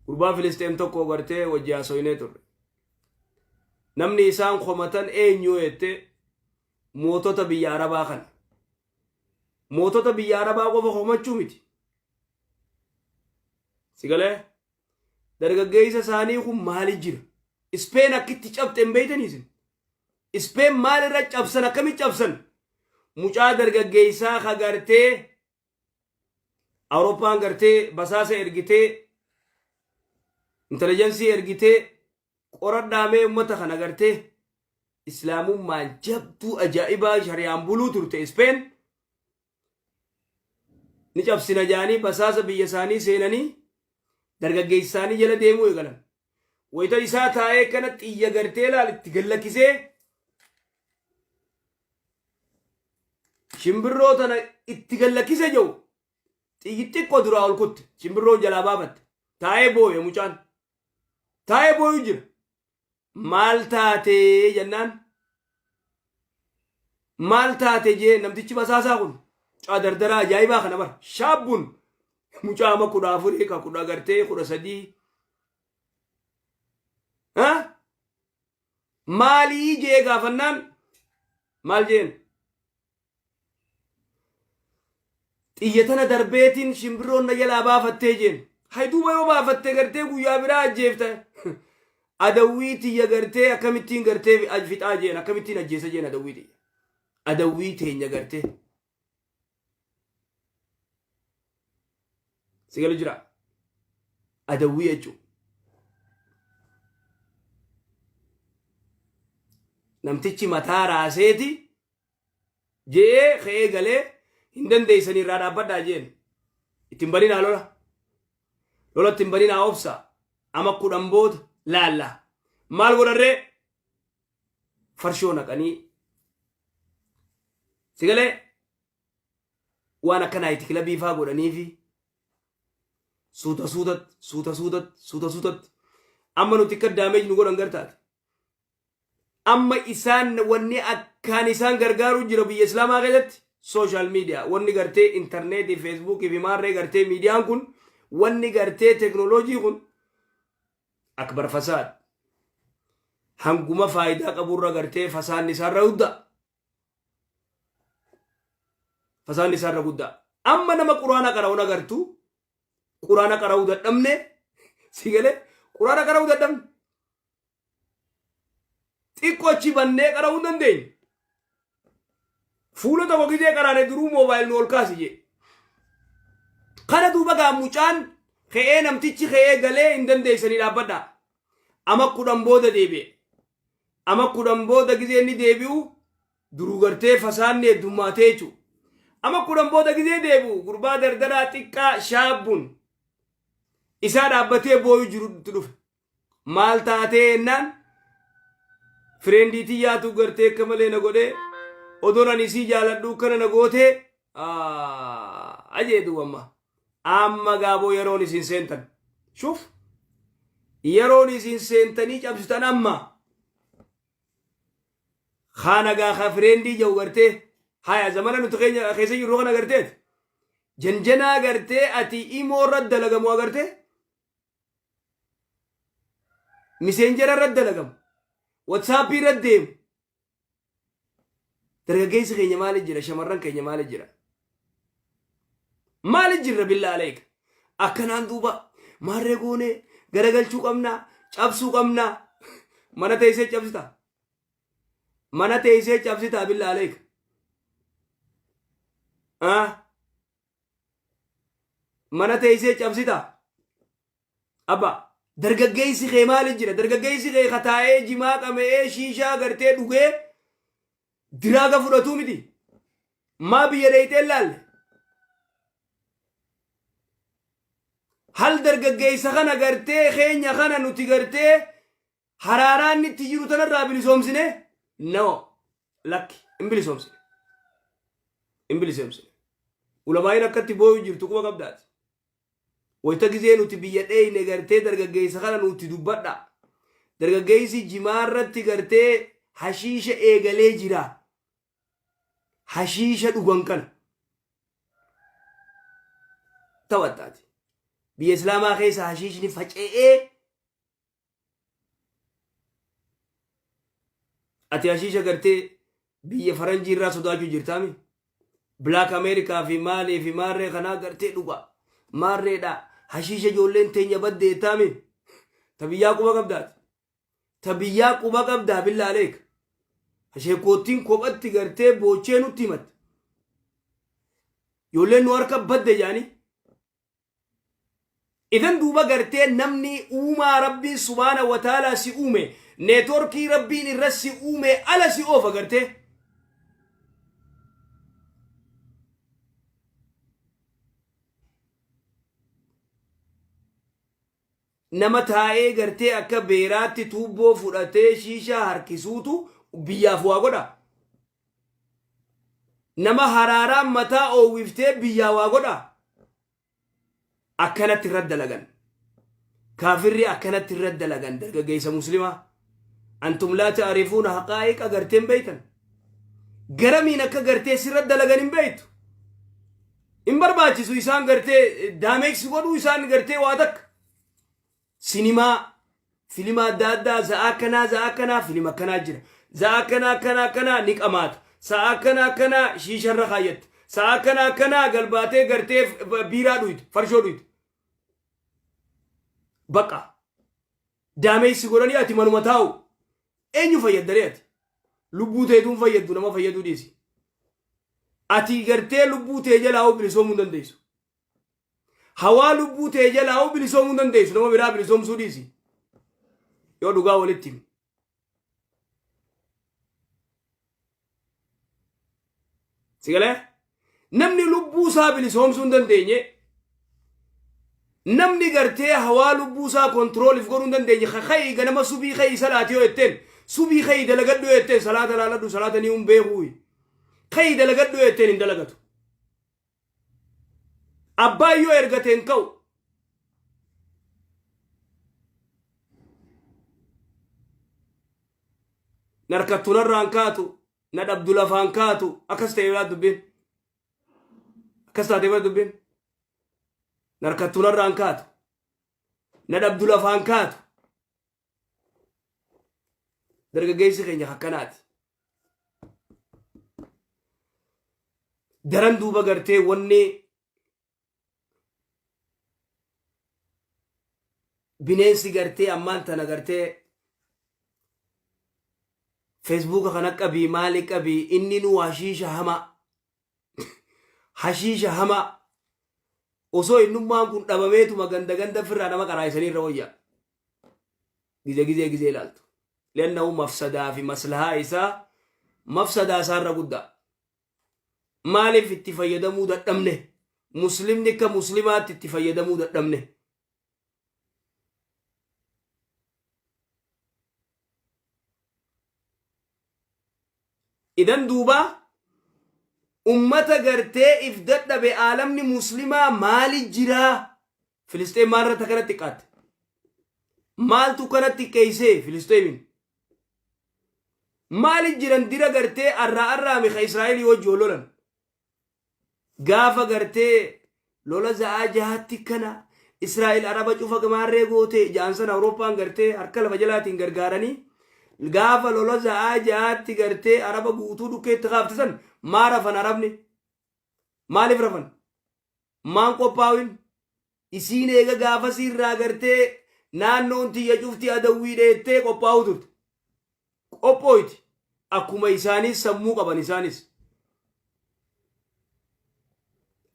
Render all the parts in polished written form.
gurbaa Filisxeem tokko gartee wajji haasoyinee turre. Namni isaan komatan eenyu jette mootota biyya Arabaa kana. Mootota biyya Arabaa qofa komachuu miti. Sigalee dargaggeessa isaanii kun maali jira? Ispeen akkitti cabte hin beeytanii isin? Ispeen maal irra cabsan akkamitti cabsan? Mucaa dargaggeessaa ka gartee Awurooppaan gartee basaasa ergitee intelijeensii ergitee qoradhaamee ummata kana gartee islaamummaan jabduu ajaa'ibaa shari'aan buluu turte Ispeen ni cabsina jaanii basaasa biyya isaanii seenanii dargaggeessaanii jala deemuu eegalan. Wayita isaa taa'ee kana xiyya gartee laal itti gallakkisee shimbirroo tana itti gallakkise jiru xiyyi xiqqoo duraa ol kutte shimbirroo jalaa baafatte taa'ee booye mucaan taa'ee booyu jira. Maal taatee jennaan maal taate jee namtichi basaasaa kun mucaa dardaraa ajaa'ibaa kana bara shaabbuun mucaa ama 14 ka 10 gartee 13 maalii jee gaafannaan maal jeen xiyya tana darbeetiin shimbirroon na jalaa baafattee jeen hayduuba yoo baafattee gartee guyyaa biraa ajjeefta adawwii tiyya gartee akkamittiin gartee fixaa jeen akkamittiin ajjeesa jeen adawwii tiyya adawwii teenya gartee sigalu jira adawwii jechuu namtichi mataa raaseeti jee ka'ee galee hin dandeeysanii irraa dhaabbadhaa jeen ittiin baninaa lola ittiin baninaa obsa ama 10 booda laalla maal godharree farshoo naqanii sigalee waan akkanaa itti kilabii faa godhaniifi suuta amma nuti akka daameej nu godhan gartaate amma isaan wanni akkaan isaan gargaaruu jira biyya islaamaa keessatti social media wanni gartee internetii feesbuukii fi maarree gartee miidiyaan kun wanni gartee teknooloojii kun akbar fasaad hanguma faayidaa qaburra gartee fasaanni isaarra guddaa amma nama quraana qara'uun agartu quraana qara'uu dadhabne sigalee quraana qara'uu dadhabne xiqqoo achi bannee qara'uu dandeenya fuula tokko gidee qaraane duruu moobaayil nu ol kaasi jee kana duuba gaa mucaan ka'ee namtichi ka'ee galee hin dandeessanii dhaabbadhaa ama 10 booda deebi'e ama 10 booda gizee inni deebi'u duruu gartee fasaanni heddummaatee jechuudha ama 10 booda gizee deebi'u gurbaa dardaraa xiqqaa shaabbuun isaa dhaabbatee booyu jirutti dhufe maal taatee jennaan fireendii yaatu gartee akka malee na godhee odoon ani isii jaaladhu kana na gootee ajeedu amma gaaboo yeroon isin seentan shuf yeroon isin seentanii cabsitan amma khana gaa fireendii jau gartee haya zamana nuti keessa jirru kana garteet janjanaa gartee ati imoo irra dalagamu agartee miseenjera irra dalagamu WhatsApp irra deemu dargaggeessi keenya maali jira shamarran keenya maali jira billaa aleek akkanaan duuba maarree goonee garagalchuu qabnaa cabsuu qabnaa mana teessee cabsitaa billaa aleek mana teessee cabsitaa abba dargaggeessi kee maali jira dargaggeessi kee kataa'ee jimaa qamee shiishaa gartee dhugee diraaga fudhatuu miti maa biyya dheeytee laalle hal dargaggeessa kana gartee keenya kana nuti gartee haraaraan itti jiru tanarraa bilisoomsine no lakki hin bilisoomsine ulamaa'in akkatti booyu jirtu kuma qabdaati wayita gizee nuti biyya dheeyne gartee dargaggeessa kana nuti dubbadha dargaggeessi jimaa irratti gartee hashiisha eegalee jira hashiisha dhugan kana taphattaati biyya islaamaa keessa hashiishni faca'ee ati hashiisha gartee biyya faranjii irraa sodaachuu jirtaami black america fi maali fi maarree kanaa gartee dhuga maarreedha hashiisha ijoolleen teenya baddeettaami tabiyyaa quba qabdaati tabiyyaa quba qabdaa billaaleek hasheekootiin kophatti gartee boochee nutti himat ijoolleen nu harka badde jaani idan duuba gartee namni uumaa rabbii subhaana wa ta'ala si uume neetworkii rabbiin irra si uume ala si oofa gartee nama taa'ee gartee akka beeraatti tuubboo fudhatee shiishaa harkisuutu biyyaaf waa godha nama haraaraan mataa oowwiftee biyyaa waa godha akkanatti irra dalagan kaafirri akkanatti irra dalagan dargaggeessa muslimaa antum laa ta'rifuuna haqaa'iqa garteen beeytan garamiin akka gartee sirra dalagan hin beeytu hin barbaachisu isaan gartee daameeksi godhuu isaan gartee waa takka sinimaa filima adda addaa za'a akkanaa filima akkanaa jira za'a akkanaa ni qamaata sa'a akkanaa shiisharra kaayyatti sa'a akkanaa galbaatee gartee biiraa dhuytu farshoo dhuytu baqa daameessi godhanii ati manuma taa'u eenyu fayyaddaree ati lubbuu teetuun fayyaddu nama fayyaduu dhiisi ati gartee lubbuu tee jalaa hoo bilisoomuu hin dandeessu hawaa lubbuu tee jalaa hoo bilisoomuu hin dandeessu nama biraa bilisoomsuu dhiisi yoo dhugaa walitti himi sigalee namni lubbuu isaa bilisoomsuu hin dandeenye namni gartee hawaa lubbuu isaa kontrooliif godhuu hin dandeenye khayi ganama subii khayi salaati yoo etteen subii khayi dalagadhu yoo etteen salaata laaladhu salaata ni hun beekuuyi khayi dalagadhu yoo etteen hin dalagatu abbaa yoo ergateen ka'u narkattu narraan kaatu na dhabdu lafaan kaatu akkas ta'e bira dubbin akkas taate bira dubbin narkattu narraan kaatu na dhabdu lafaan kaatu dargaggeessi keenya akkanaati daran duuba gartee wanni bineensi gartee ammaan tana gartee Facebook kana qabii maali qabii inni nu hashiisha hama osoo innummaan kun dhabameetuma ganda firraa nama qaraayisanii irra wayyaa gizee ilaaltu lennahu mafsadaa fi maslahaa isaa mafsadaa isaarra guddaa maaliif itti fayyadamuu dadhabne muslimni akka muslimaatti itti fayyadamuu dadhabne idan duuba ummata gartee if dadhabe aalamni muslimaa maali jiraa filisteen maalirratti kanatti qaate maaltu kanatti qeeysee filisteemin maali jiran dira gartee arraami ka israa'elii wajji lolan gaafa gartee lola za'aa jahatti kana israa'el araba cufa gamaarree goote jaansan awurooppaan gartee harka lafa jalaatiin gargaaranii gaafa lola za'aa jahatti gartee araba guutuu dhukkeetti qaabtisan maa rafan arabni maaliif rafan maan qophaawin isiin eega gaafa siirraa gartee naannoon tiyya cufti adawwii dheettee qophaa'u turte qophooyti akkuma isaanis sammuu qaban isaanis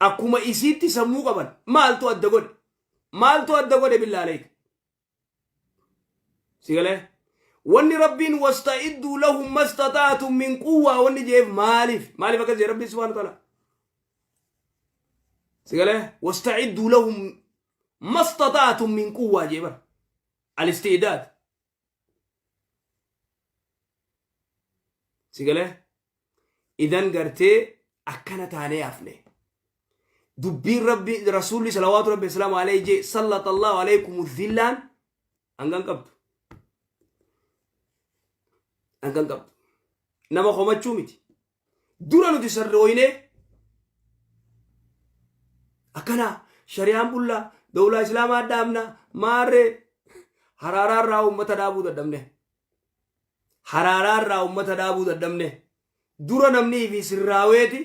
akkuma isiitti sammuu qaban maaltu adda godhe billaaleek sigalee wanni rabbiin wasta'iddu lahum mastata'tum min quwwa wanni jeef maaliif akkas jee rabbiin subhaanahu wa ta'ala sigalee wasta'iddu lahum mastata'tum min quwwa jee bara al-isti'daad sigalee idan gartee akkana taanee afne dubbiin rabbi rasuulli salawaatu rabbi salaamu alayhi jee sallallahu alaykum dhillaan hangan qabdu nama komachuu miti dura nuti sarrooyne akkana shari'aan bulla dawlaa islaamaa dhaabna maarree haraaraarraa ummata dhaabuu dadhabne haraaraarraa ummata dhaabuu dadhabne dura namni fi sirraaweeti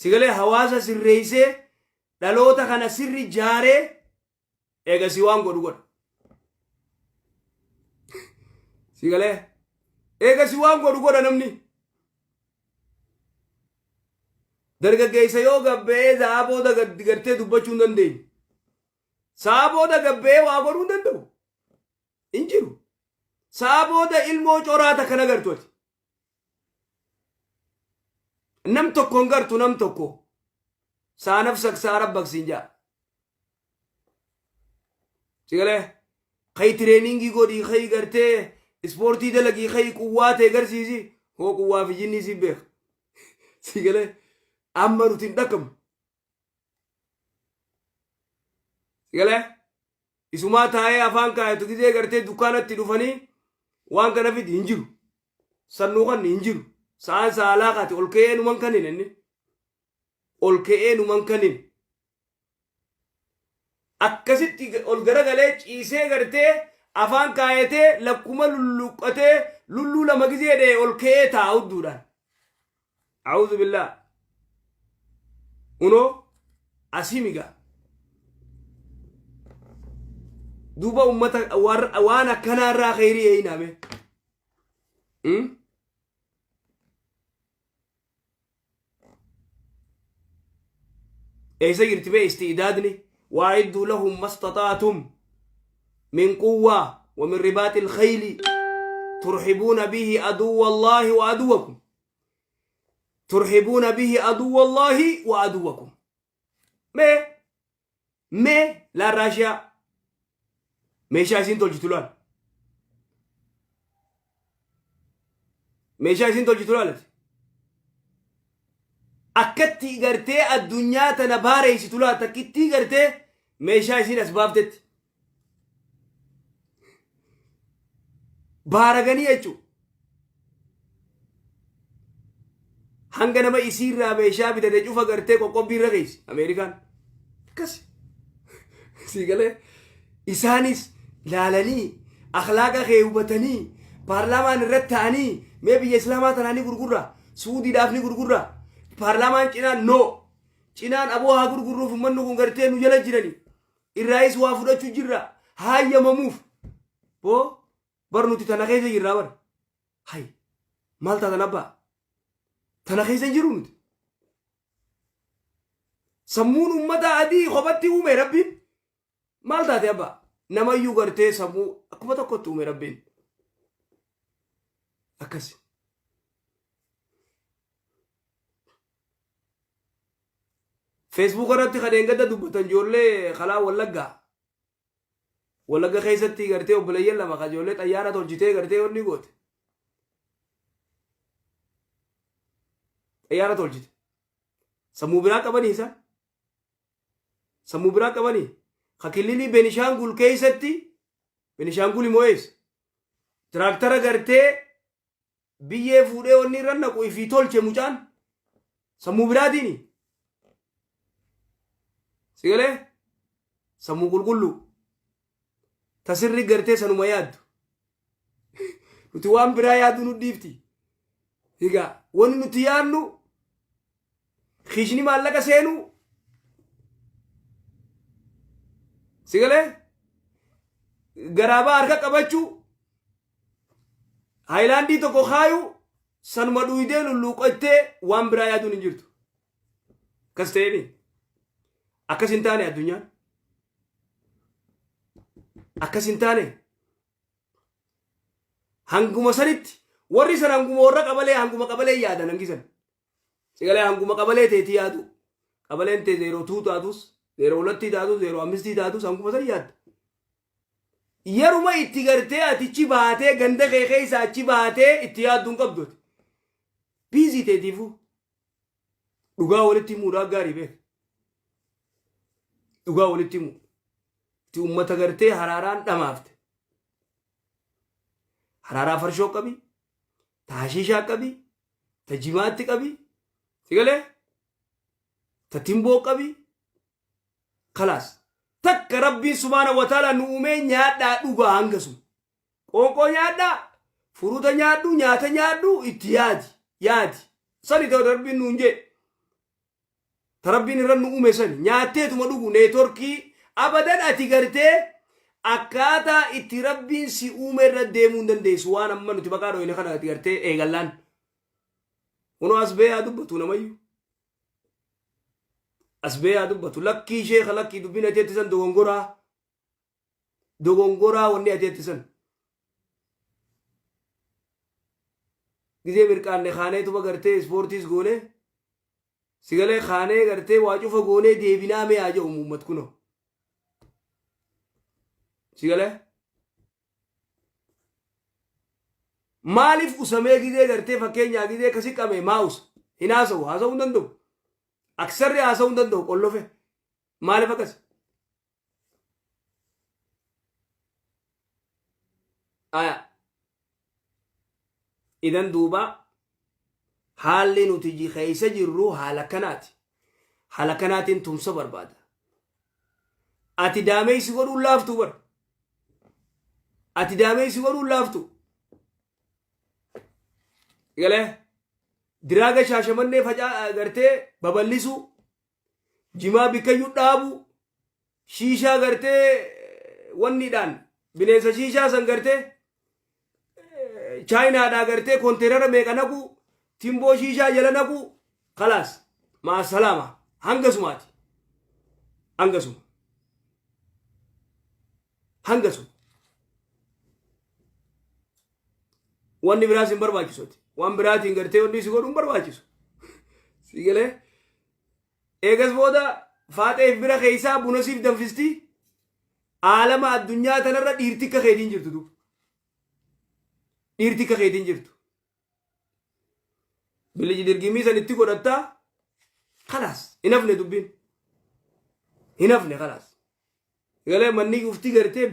sigalee hawaasa sirreeysee dhaloota kana sirri jaaree eegasi waan godhu godha sigalee eegasi waan godhu godha namni dargaggeessa yoo gabbee sa'a booda gartee dubbachuu hin dandeenye sa'a booda gabbee waa godhuu hin danda'u hin jiru sa'a booda ilmoo coraata kana gartooti nam tokkoon gartu nam tokko saanaf saksaara baqsiin jaa sigalee kay tireeningii godhii kay gartee ispoortii dalagii kay quwwaa ta'e garsiisi hoo quwwaa fi jinnii si beeka sigalee amma nuti hin dhaqamu sigalee isumaa taa'ee afaan kaayetu gizee gartee dukkaanatti dhufanii waan kana fidi hin jiru sannuuqanni hin jiru sa'aan saalaa kaate ol ka'ee numan kanin inni ol ka'ee numan kanin akkasitti ol garagalee ciisee gartee afaan kaayetee lakkuma lulluqqatee lulluu lama gizee dhee ol ka'ee taa'udduudhaan a'uudhu billaa uno asimiga duba ummata waan akkanaarraa khayrii eeyiname eeysa jirti bee isti'daadni واعدوا لهم ما استطعتم من قوة ومن رباط الخيل ترحبون به عدو الله وعدوكم ترحبون به عدو الله وعدوكم ما لا راشيا مش عايزين تلجتلوال مش عايزين تلجتلوال أكتي قرتي الدنيا تنباري ستلوال تكتي قرتي مش عايزين أسباب تت بارغاني أجو hanga nama isiirraa meeshaa bitate cufa gartee qoqqobbii irra geessi Ameerikaan akkas sii galee isaanis laalanii akhlaaqa kee hubatanii paarlaamaan irratti ta'anii mee biyya islaamaa tanaanii gurgurra suudiidhaaf ni gurgurra paarlaamaan cinaan no cinaan aboo haa gurgurruuf ummanni kun gartee nu jala jirani irraayis waa fudhachuu jirra hayyamamuuf boo bar nuti tana keessa jirraa bar hay maal taatan abbaa tana keessa jiru nuti sammuun ummata adii kophaatti uume rabbiin maal taate abbaa namayyuu gartee sammuu akkuma tokkotti uume rabbiin akkasi Facebook irratti kadeen gadda dubbatan ijoollee kalaa wallagga keessatti gartee obboleeyyan lama ka ijoollee xayyaara tolchitee gartee onni goote xayyaara tolchite sammuu biraa qabanii isaan sammuu biraa qabanii ka kililii Benishaangul keessatti Benishaangul moo'ees tiraaktara gartee biyyee fuudhee onni irra naqu ifii tolche mucaan sammuu biraatiini sigalee sammuu qulqulluu tasirri gartee sanuma yaaddu nuti waan biraa yaaddu nu dhiifti higa wanni nuti yaadnu khishni maallaqa seenu sigalee garaabaa harka qabachuu haayilaandii tokko kaayu sanuma dhuydee lulluuqattee waan biraa yaaduun hin jirtu kas ta'eeni akkas hin taane addunyaan akkas hin taane hanguma sanitti warri san hanguma warra qabalee hanguma qabalee yaadan hangisan sigalee hanguma qabalee teetii yaadu qabaleen tee 02 taatus 02 taatus 05 taatus hanguma san yaadda yeruma itti gartee atichi baatee ganda kee keessa achi baatee itti yaadduun qabdooti biizii teetiifuu dhugaa walitti himuudhaa gaarii beeka dhugaa walitti himu ti ummata gartee haraaraan dhamaafte haraaraa farshoo qabi taashishaa qabi tajimaatti qabi sigalee tatimboo qabi khalaas takka rabbiin subhaanahu wa ta'ala nu uumee nyaadhaa dhugaa hangasuma qoonqoo nyaadhaa furuuta nyaadhu nyaata nyaadhu itti yaadi sani ta'u rabbiin nuun jee tarabbiin irra nu uume sani nyaatteetuma dhugu neetworkii abadan ati gartee akkaataa itti rabbiin si uume irra deemuu hin dandeessu waan amma nuti maqaa dhoyne kana ati gartee eegallaan kunoo as bee haa dubbatu namayyuu as bee haa dubbatu lakkii sheeka lakkii dubbiin ati ettisan dogongoraa wanni ati ettisan gizee mirqaanne kaaneetuma gartee ispoortiis goone sigalee kaanee gartee waa cufa goonee deebinaa mee haa jedhu uummat kunoo sigalee maaliif usamee gizee gartee fakkeenyaa gizee kasi qame maa'us hin haasa'u hin danda'u aksarri haasa'u hin danda'u qollofe maaliif akkas aya idan duuba haalli nuti keessa jirru haala kanaatiin tumsa barbaada ati daameysi godhuun laaftu bar ati daameysi godhuun laaftu galee diraaga shaashamannee facaa gartee baballisu jimaa bikkayyuu dhaabu shiishaa gartee wanniidhaan bineensa shiishaa san gartee chaayinaadhaa gartee koonteerara meeqa naqu timboo shiishaa jala naqu khalaas maa salaama hangasumaati hangasuma wanni biraas hin barbaachisuti waan biraatiin gartee wanni si godhuun barbaachisu sigalee eegas booda faaxeef bira keeysaa buna siif danfisti aalama addunyaa tanarra dhiirtikka keetiin jirtu duuba dhiirtikka keetiin jirtu biliji dirgimii san itti godhattaa khalaas hinafne dubbiin hinafne khalaas galee manni ufti gartee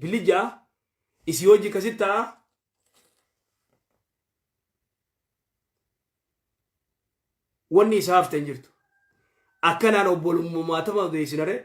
billijaa isii hojii kasit ta'a wanni isaa hafte hin jirtu akkanaan obbolummaatama deessinare